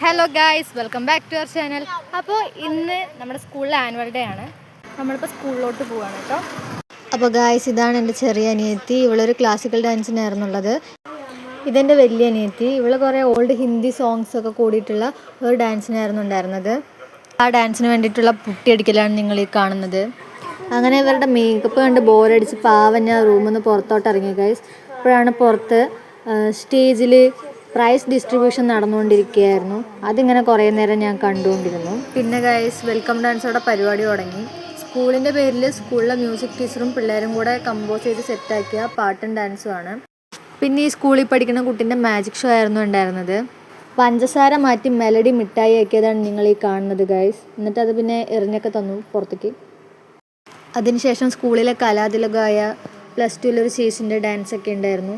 Hello guys, welcome back to our channel. അപ്പോൾ ഇന്ന് നമ്മുടെ സ്കൂളിലെ ആനുവൽ ഡേ ആണ്. നമ്മളിപ്പോൾ സ്കൂളിലോട്ട് പോവുകയാണ് കേട്ടോ. അപ്പോൾ ഗായ്സ്, ഇതാണ് എൻ്റെ ചെറിയ അനിയത്തി. ഇവളൊരു ക്ലാസിക്കൽ ഡാൻസിനായിരുന്നുള്ളത്. ഇതെൻ്റെ വലിയ അനിയത്തി. ഇവൾ കുറേ ഓൾഡ് ഹിന്ദി സോങ്സ് ഒക്കെ കൂടിയിട്ടുള്ള ഒരു ഡാൻസിനായിരുന്നു ഉണ്ടായിരുന്നത്. ആ ഡാൻസിന് വേണ്ടിയിട്ടുള്ള പുട്ടിയടിക്കലാണ് നിങ്ങൾ ഈ കാണുന്നത്. അങ്ങനെ ഇവരുടെ മേക്കപ്പ് കണ്ട് ബോറടിച്ച് പാവം ഞാൻ റൂമിൽ നിന്ന് പുറത്തോട്ട് ഇറങ്ങി ഗായ്സ്. അപ്പോഴാണ് പുറത്ത് സ്റ്റേജിൽ പ്രൈസ് ഡിസ്ട്രിബ്യൂഷൻ നടന്നുകൊണ്ടിരിക്കുകയായിരുന്നു. അതിങ്ങനെ കുറേ നേരം ഞാൻ കണ്ടുകൊണ്ടിരുന്നു. പിന്നെ ഗൈസ്, വെൽക്കം ഡാൻസോടെ പരിപാടി തുടങ്ങി. സ്കൂളിൻ്റെ പേരിൽ സ്കൂളിലെ മ്യൂസിക് ടീച്ചറും പിള്ളേരും കൂടെ കമ്പോസ് ചെയ്ത് സെറ്റാക്കിയ പാട്ടും ഡാൻസുമാണ്. പിന്നെ ഈ സ്കൂളിൽ പഠിക്കുന്ന കുട്ടീൻ്റെ മാജിക് ഷോ ആയിരുന്നു ഉണ്ടായിരുന്നത്. പഞ്ചസാര മാറ്റി മെലഡി മിഠായി ആക്കിയതാണ് നിങ്ങൾ ഈ കാണുന്നത് ഗൈസ്. എന്നിട്ട് അത് പിന്നെ എറിഞ്ഞൊക്കെ തന്നു പുറത്തേക്ക്. അതിനുശേഷം സ്കൂളിലെ കലാതിലകമായ +2 ഒരു ചേച്ചിൻ്റെ ഡാൻസൊക്കെ ഉണ്ടായിരുന്നു.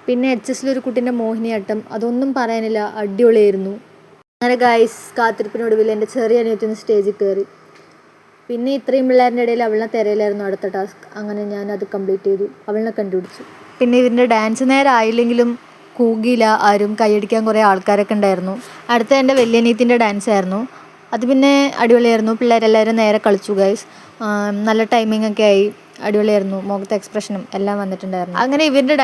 പിന്നെ HS ഒരു കുട്ടീൻ്റെ മോഹിനിയാട്ടം, അതൊന്നും പറയാനില്ല, അടിപൊളിയായിരുന്നു. അങ്ങനെ ഗൈസ്, കാത്തിരിപ്പിനൊടുവിൽ എൻ്റെ ചെറിയ അനിയത്തിന്ന് സ്റ്റേജിൽ കയറി. പിന്നെ ഇത്രയും പിള്ളേരുടെ ഇടയിൽ അവളിനെ തിരയിലായിരുന്നു അടുത്ത ടാസ്ക്. അങ്ങനെ ഞാൻ അത് കംപ്ലീറ്റ് ചെയ്തു, അവളിനെ കണ്ടുപിടിച്ചു. പിന്നെ ഇതിൻ്റെ ഡാൻസ് നേരെ ആയില്ലെങ്കിലും കൂകിയില്ല ആരും, കൈയടിക്കാൻ കുറേ ആൾക്കാരൊക്കെ ഉണ്ടായിരുന്നു. അടുത്ത എൻ്റെ വലിയ അനിയത്തിൻ്റെ ഡാൻസ് ആയിരുന്നു. അത് പിന്നെ അടിപൊളിയായിരുന്നു. പിള്ളേരെല്ലാവരും നേരെ കളിച്ചു ഗൈസ്. നല്ല ടൈമിംഗ് ഒക്കെ ആയി, അടിപൊളിയായിരുന്നു. മുഖത്തെ എക്സ്പ്രഷനും എല്ലാം വന്നിട്ടുണ്ടായിരുന്നു. അങ്ങനെ ഇവരുടെ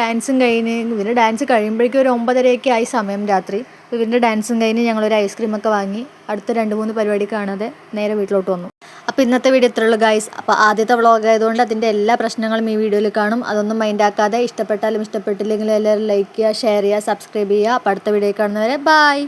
ഡാൻസ് കഴിയുമ്പോഴേക്കും ഒരു 9:30 ആയി സമയം രാത്രി. ഇവരുടെ ഡാൻസും കഴിഞ്ഞ് ഞങ്ങളൊരു ഐസ്ക്രീമൊക്കെ വാങ്ങി അടുത്ത 2-3 പരിപാടി കാണാതെ നേരെ വീട്ടിലോട്ട് വന്നു. അപ്പോൾ ഇന്നത്തെ വീഡിയോ ഇത്രയുള്ളൂ ഗൈസ്. അപ്പോൾ ആദ്യത്തെ വ്ളോഗ് ആയതുകൊണ്ട് അതിൻ്റെ എല്ലാ പ്രശ്നങ്ങളും ഈ വീഡിയോയിൽ കാണും. അതൊന്നും മൈൻഡാക്കാതെ ഇഷ്ടപ്പെട്ടാലും ഇഷ്ടപ്പെട്ടില്ലെങ്കിലും എല്ലാവരും ലൈക്ക് ചെയ്യുക, ഷെയർ ചെയ്യുക, സബ്സ്ക്രൈബ് ചെയ്യുക. അപ്പോൾ അടുത്ത വീഡിയോ കാണുന്നവരെ ബൈ.